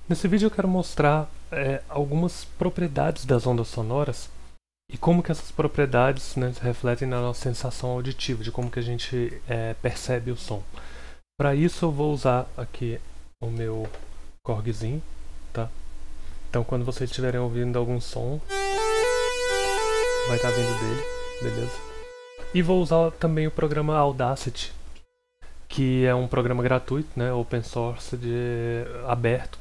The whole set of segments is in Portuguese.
Nesse vídeo eu quero mostrar algumas propriedades das ondas sonoras e como que essas propriedades, né, se refletem na nossa sensação auditiva, de como que a gente percebe o som. Para isso eu vou usar aqui o meu Korgzinho, tá? Então quando vocês estiverem ouvindo algum som, vai estar vindo dele, beleza? E vou usar também o programa Audacity, que é um programa gratuito, né, open source, aberto,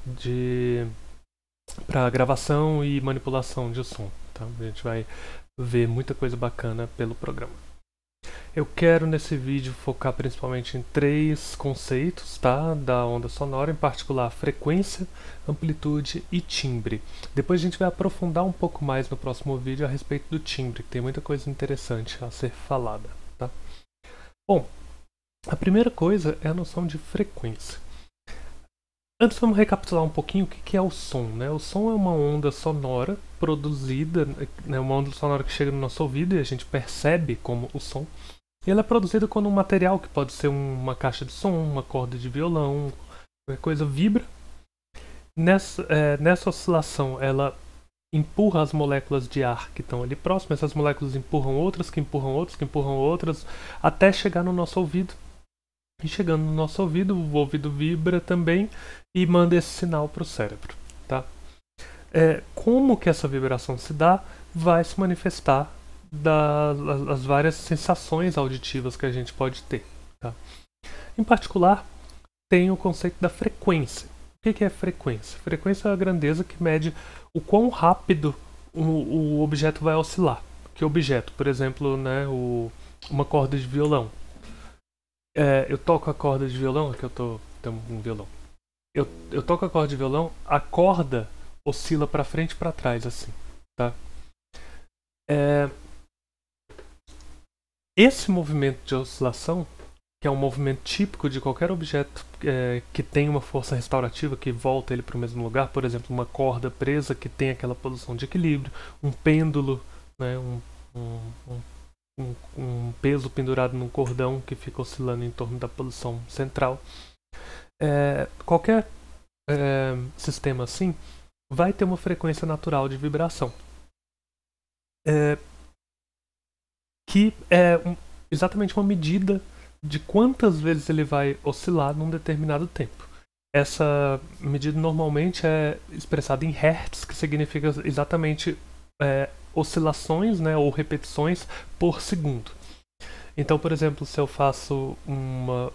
para gravação e manipulação de som. Tá? A gente vai ver muita coisa bacana pelo programa. Eu quero nesse vídeo focar principalmente em 3 conceitos, tá, da onda sonora, em particular frequência, amplitude e timbre. Depois a gente vai aprofundar um pouco mais no próximo vídeo a respeito do timbre, que tem muita coisa interessante a ser falada. Tá? Bom, a primeira coisa é a noção de frequência. Antes vamos recapitular um pouquinho o que é o som, né? O som é uma onda sonora produzida, né, uma onda sonora que chega no nosso ouvido e a gente percebe como o som. E ela é produzida quando um material, que pode ser uma caixa de som, uma corda de violão, qualquer coisa, vibra. Nessa oscilação, ela empurra as moléculas de ar que estão ali próximas, essas moléculas empurram outras, que empurram outras, que empurram outras, até chegar no nosso ouvido. E chegando no nosso ouvido, o ouvido vibra também e manda esse sinal para o cérebro. Tá? Como que essa vibração se dá, vai se manifestar das várias sensações auditivas que a gente pode ter. Tá? Em particular, tem o conceito da frequência. O que é frequência? Frequência é a grandeza que mede o quão rápido o objeto vai oscilar. Que objeto? Por exemplo, né, uma corda de violão. Eu toco a corda de violão, aqui eu tenho um violão. Eu toco a corda de violão, a corda oscila para frente e para trás, assim, tá? Esse movimento de oscilação, que é um movimento típico de qualquer objeto que tem uma força restaurativa, que volta ele para o mesmo lugar, por exemplo, uma corda presa que tem aquela posição de equilíbrio, um pêndulo, né, um peso pendurado num cordão que fica oscilando em torno da posição central. Qualquer sistema assim vai ter uma frequência natural de vibração, que é exatamente uma medida de quantas vezes ele vai oscilar num determinado tempo. Essa medida normalmente é expressada em Hertz, que significa exatamente oscilações, né, ou repetições por segundo. Então, por exemplo, se eu faço uma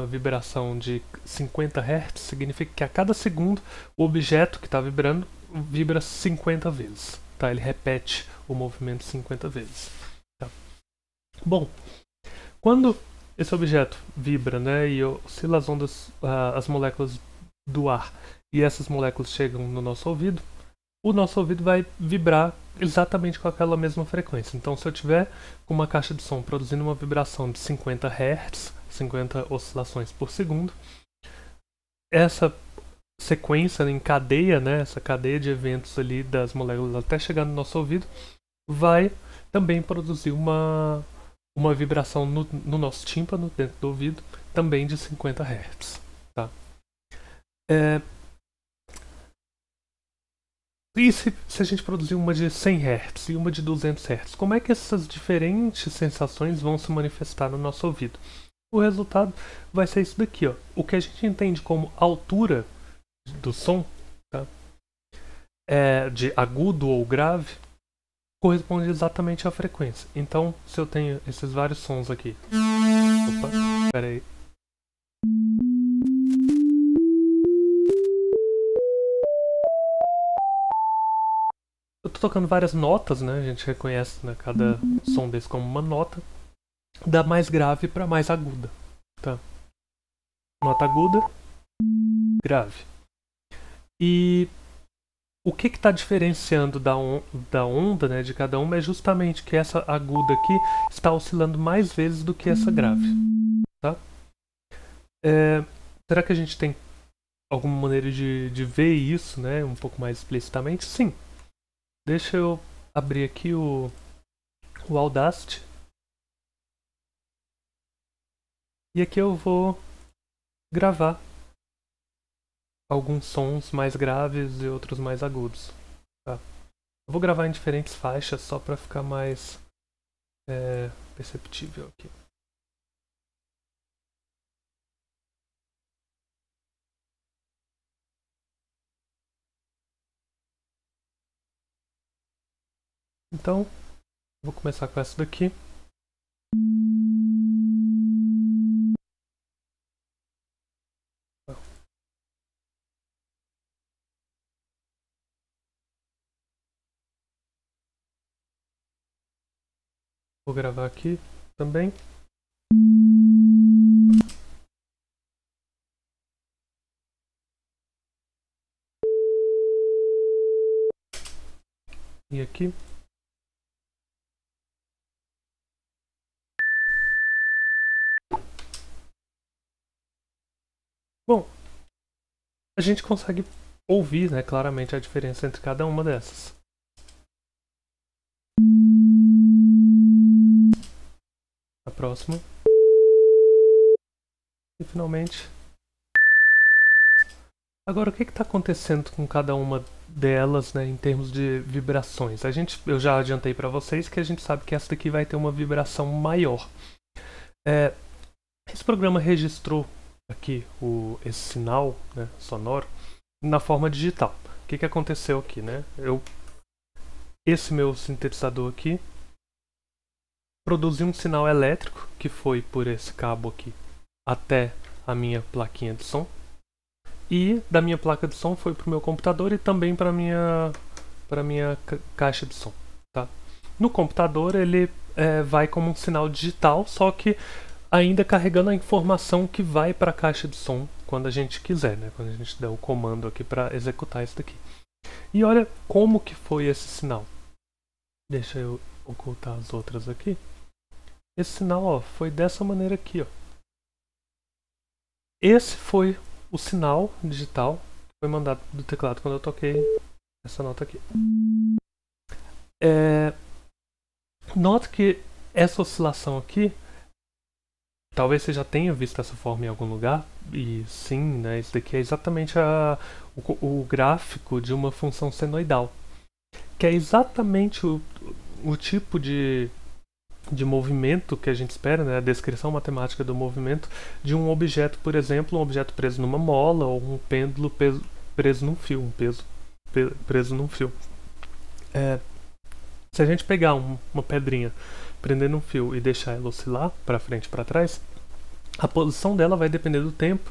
vibração de 50 Hz, significa que a cada segundo o objeto que está vibrando vibra 50 vezes. Tá? Ele repete o movimento 50 vezes. Tá? Bom, quando esse objeto vibra, né, e oscila as ondas, as moléculas do ar, e essas moléculas chegam no nosso ouvido, o nosso ouvido vai vibrar exatamente com aquela mesma frequência. Então, se eu tiver com uma caixa de som produzindo uma vibração de 50 Hz, 50 oscilações por segundo, essa sequência em cadeia, né, essa cadeia de eventos ali das moléculas até chegar no nosso ouvido, vai também produzir uma vibração no nosso tímpano, dentro do ouvido, também de 50 Hz. Tá? E se a gente produzir uma de 100 Hz e uma de 200 Hz, como é que essas diferentes sensações vão se manifestar no nosso ouvido? O resultado vai ser isso daqui, ó. O que a gente entende como altura do som, tá? De agudo ou grave, corresponde exatamente à frequência. Então, se eu tenho esses vários sons aqui... Opa, espera aí. Eu tô tocando várias notas, né? A gente reconhece, né, cada som desse como uma nota. Da mais grave para mais aguda. Tá? Nota aguda, grave. E o que está diferenciando da onda, né, de cada uma é justamente que essa aguda aqui está oscilando mais vezes do que essa grave. Tá? Será que a gente tem alguma maneira de ver isso, né, um pouco mais explicitamente? Sim. Deixa eu abrir aqui o Audacity. E aqui eu vou gravar alguns sons mais graves e outros mais agudos. Tá? Eu vou gravar em diferentes faixas só para ficar mais perceptível aqui. Então, vou começar com essa daqui. Vou gravar aqui também. E aqui. Bom, a gente consegue ouvir, né, claramente a diferença entre cada uma dessas. A próxima. E finalmente. Agora, o que está acontecendo com cada uma delas, né, em termos de vibrações? Eu já adiantei para vocês que a gente sabe que essa daqui vai ter uma vibração maior. Esse programa registrou aqui esse sinal, né, sonoro na forma digital. O que aconteceu aqui, né? Esse meu sintetizador aqui produziu um sinal elétrico que foi por esse cabo aqui até a minha plaquinha de som, e da minha placa de som foi para o meu computador e também para minha caixa de som. Tá? No computador ele vai como um sinal digital, só que ainda carregando a informação que vai para a caixa de som quando a gente quiser, né? Quando a gente der o comando aqui para executar isso daqui. E olha como que foi esse sinal. Deixa eu ocultar as outras aqui. Esse sinal, ó, foi dessa maneira aqui, ó. Esse foi o sinal digital que foi mandado do teclado quando eu toquei essa nota aqui. Nota que essa oscilação aqui, talvez você já tenha visto essa forma em algum lugar, e sim, né, isso daqui é exatamente o gráfico de uma função senoidal, que é exatamente o tipo de movimento que a gente espera, né, a descrição matemática do movimento de um objeto, por exemplo, um objeto preso numa mola ou um pêndulo preso num fio, um peso preso num fio. Se a gente pegar uma pedrinha, prender num fio e deixar ela oscilar para frente e para trás, a posição dela vai depender do tempo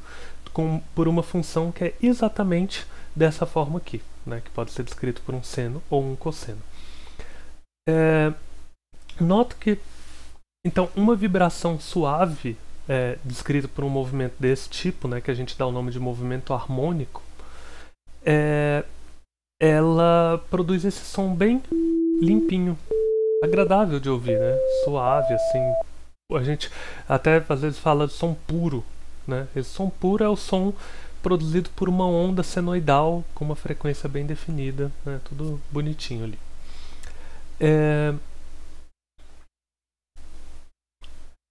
por uma função que é exatamente dessa forma aqui, né, que pode ser descrito por um seno ou um cosseno. Noto que, então, uma vibração suave, descrita por um movimento desse tipo, né, que a gente dá o nome de movimento harmônico, ela produz esse som bem limpinho, agradável de ouvir, né, suave, assim. A gente até às vezes fala de som puro, né? Esse som puro é o som produzido por uma onda senoidal com uma frequência bem definida, né? Tudo bonitinho ali.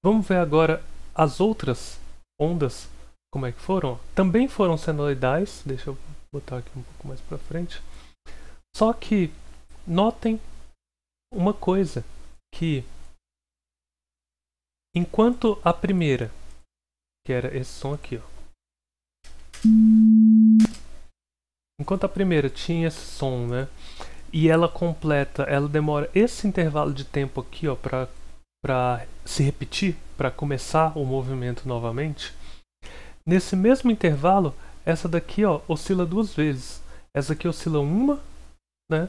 Vamos ver agora as outras ondas, como é que foram. Também foram senoidais, deixa eu botar aqui um pouco mais para frente. Só que notem uma coisa, que enquanto a primeira, que era esse som aqui, ó. Enquanto a primeira tinha esse som, né? E ela demora esse intervalo de tempo aqui, ó, para se repetir, para começar o movimento novamente. Nesse mesmo intervalo, essa daqui, ó, oscila 2 vezes. Essa aqui oscila uma, né?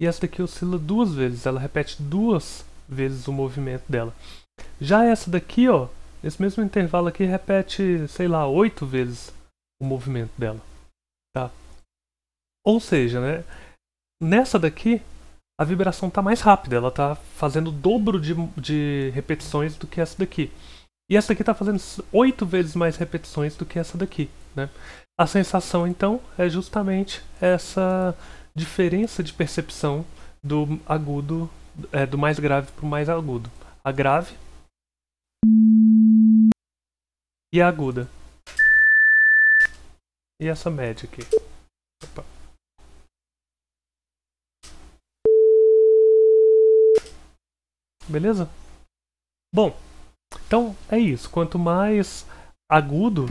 E essa daqui oscila 2 vezes. Ela repete 2 vezes o movimento dela. Já essa daqui, ó, nesse mesmo intervalo aqui, repete, sei lá, 8 vezes o movimento dela. Tá? Ou seja, né, nessa daqui, a vibração está mais rápida. Ela está fazendo o dobro de repetições do que essa daqui. E essa daqui está fazendo 8 vezes mais repetições do que essa daqui. Né? A sensação, então, é justamente essa diferença de percepção do agudo, do mais grave para o mais agudo. A grave e a aguda. E essa média aqui. Opa. Beleza? Bom, então é isso. Quanto mais agudo,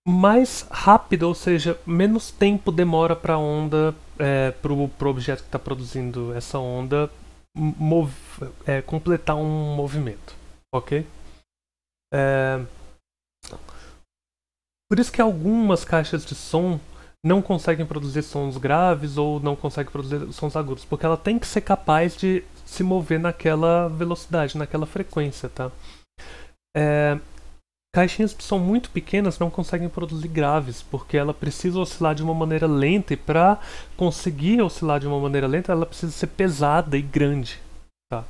mais rápido, ou seja, menos tempo demora para a onda, pro objeto que está produzindo essa onda completar um movimento, ok? Por isso que algumas caixas de som não conseguem produzir sons graves ou não conseguem produzir sons agudos, porque ela tem que ser capaz de se mover naquela velocidade, naquela frequência, tá? Caixinhas de som muito pequenas não conseguem produzir graves, porque ela precisa oscilar de uma maneira lenta, e para conseguir oscilar de uma maneira lenta, ela precisa ser pesada e grande, tá?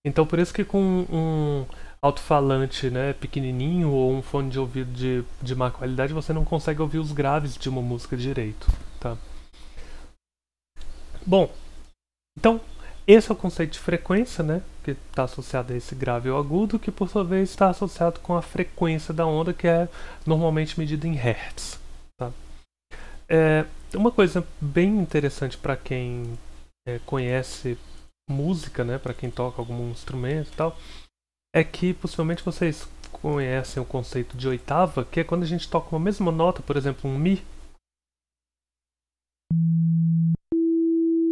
Então por isso que com um alto-falante, né, pequenininho, ou um fone de ouvido de má qualidade, você não consegue ouvir os graves de uma música direito, tá? Bom, então esse é o conceito de frequência, né, que está associado a esse grave ou agudo, que por sua vez está associado com a frequência da onda, que é normalmente medida em hertz, tá? Uma coisa bem interessante para quem conhece música, né, para quem toca algum instrumento e tal, é que possivelmente vocês conhecem o conceito de oitava, que é quando a gente toca uma mesma nota, por exemplo, um Mi.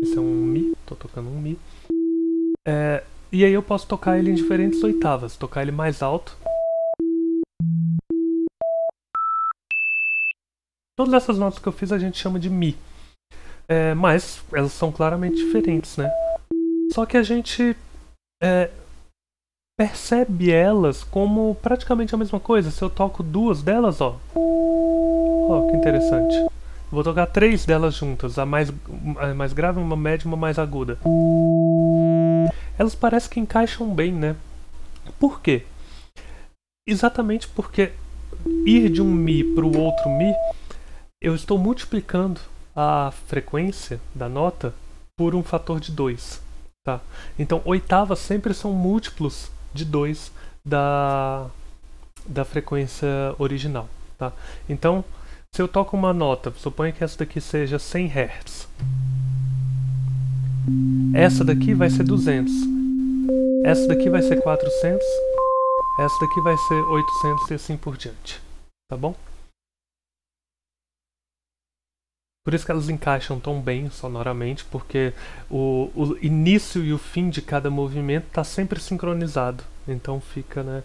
Esse é um Mi, tô tocando um Mi. E aí eu posso tocar ele em diferentes oitavas, tocar ele mais alto. Todas essas notas que eu fiz a gente chama de Mi. Mas elas são claramente diferentes, né? Só que a gente percebe elas como praticamente a mesma coisa. Se eu toco duas delas, ó. Ó, que interessante. Vou tocar três delas juntas, a mais grave, uma média e uma mais aguda. Elas parecem que encaixam bem, né? Por quê? Exatamente porque ir de um Mi para o outro Mi, eu estou multiplicando a frequência da nota por um fator de 2. Tá? Então, oitavas sempre são múltiplos de 2 da frequência original. Tá? Então, se eu toco uma nota, suponha que essa daqui seja 100 Hz. Essa daqui vai ser 200. Essa daqui vai ser 400. Essa daqui vai ser 800 e assim por diante. Tá bom? Por isso que elas encaixam tão bem sonoramente, porque o início e o fim de cada movimento está sempre sincronizado. Então fica, né,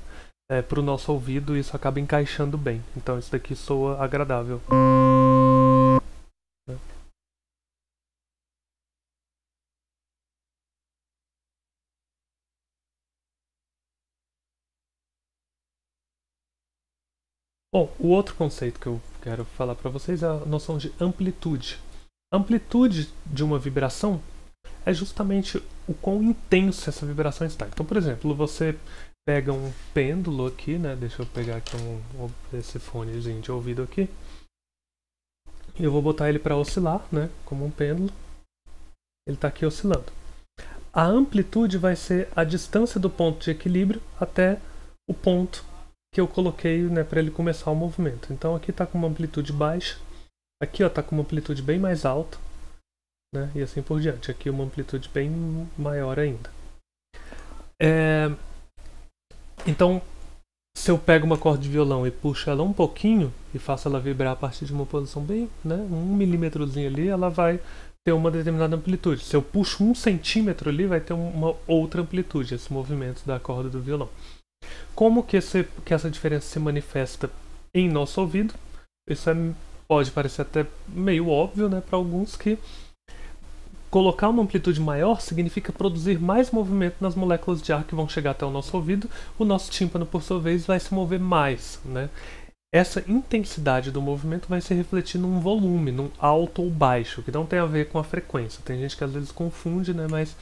para o nosso ouvido, isso acaba encaixando bem. Então isso daqui soa agradável. Bom, o outro conceito que eu quero falar para vocês é a noção de amplitude. A amplitude de uma vibração é justamente o quão intenso essa vibração está. Então, por exemplo, você pega um pêndulo aqui, né? Deixa eu pegar aqui esse fonezinho de ouvido aqui. E eu vou botar ele para oscilar, né? Como um pêndulo. Ele está aqui oscilando. A amplitude vai ser a distância do ponto de equilíbrio até o ponto que eu coloquei, né, para ele começar o movimento. Então aqui está com uma amplitude baixa. Aqui está com uma amplitude bem mais alta. Né, e assim por diante. Aqui uma amplitude bem maior ainda. Então, se eu pego uma corda de violão e puxo ela um pouquinho e faço ela vibrar a partir de uma posição bem, né, 1 milímetrozinho ali, ela vai ter uma determinada amplitude. Se eu puxo 1 centímetro ali, vai ter uma outra amplitude, esse movimento da corda do violão. Como que essa diferença se manifesta em nosso ouvido? Isso pode parecer até meio óbvio, né, para alguns, que colocar uma amplitude maior significa produzir mais movimento nas moléculas de ar que vão chegar até o nosso ouvido. O nosso tímpano, por sua vez, vai se mover mais, né? Essa intensidade do movimento vai se refletir num volume, num alto ou baixo, que não tem a ver com a frequência. Tem gente que às vezes confunde, né? Mas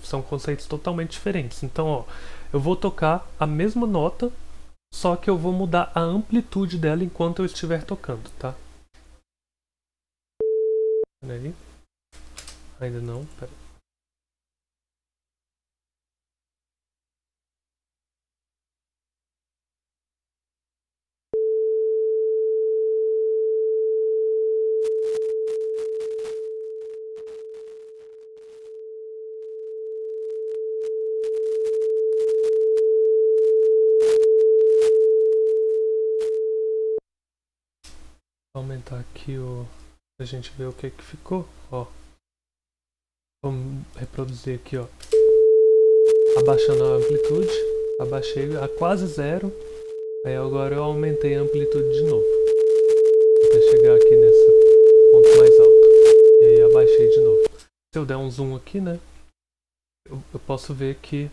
são conceitos totalmente diferentes. Então, ó, eu vou tocar a mesma nota, só que eu vou mudar a amplitude dela enquanto eu estiver tocando, tá? Peraí. Ainda não, pera. botar aqui pra gente ver o que ficou, ó. Vamos reproduzir aqui, ó. Abaixando a amplitude, abaixei a quase zero. Aí agora eu aumentei a amplitude de novo, até chegar aqui nesse ponto mais alto. E aí abaixei de novo. Se eu der um zoom aqui, né, eu posso ver que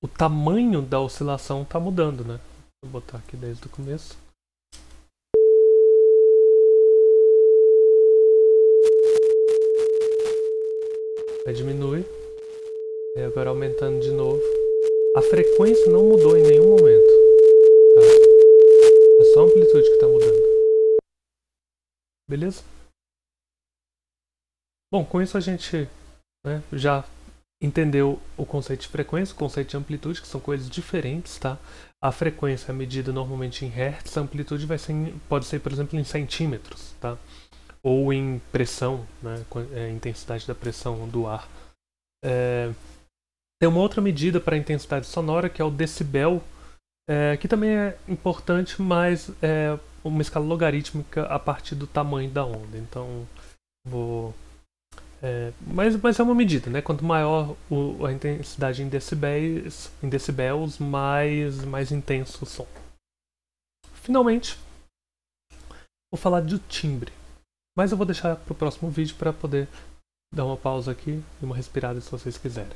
o tamanho da oscilação está mudando, né. Vou botar aqui desde o começo. Aí diminui. E agora aumentando de novo. A frequência não mudou em nenhum momento. Tá? É só a amplitude que está mudando. Beleza? Bom, com isso a gente, né, já entendeu o conceito de frequência, o conceito de amplitude, que são coisas diferentes, tá? A frequência é medida normalmente em hertz, a amplitude pode ser, por exemplo, em centímetros, tá? Ou em pressão, né? A intensidade da pressão do ar. Tem uma outra medida para a intensidade sonora, que é o decibel, que também é importante, mas é uma escala logarítmica a partir do tamanho da onda. Então, mas é uma medida, né? Quanto maior a intensidade em decibels, mais intenso o som. Finalmente, vou falar do timbre. Mas eu vou deixar para o próximo vídeo para poder dar uma pausa aqui e uma respirada se vocês quiserem.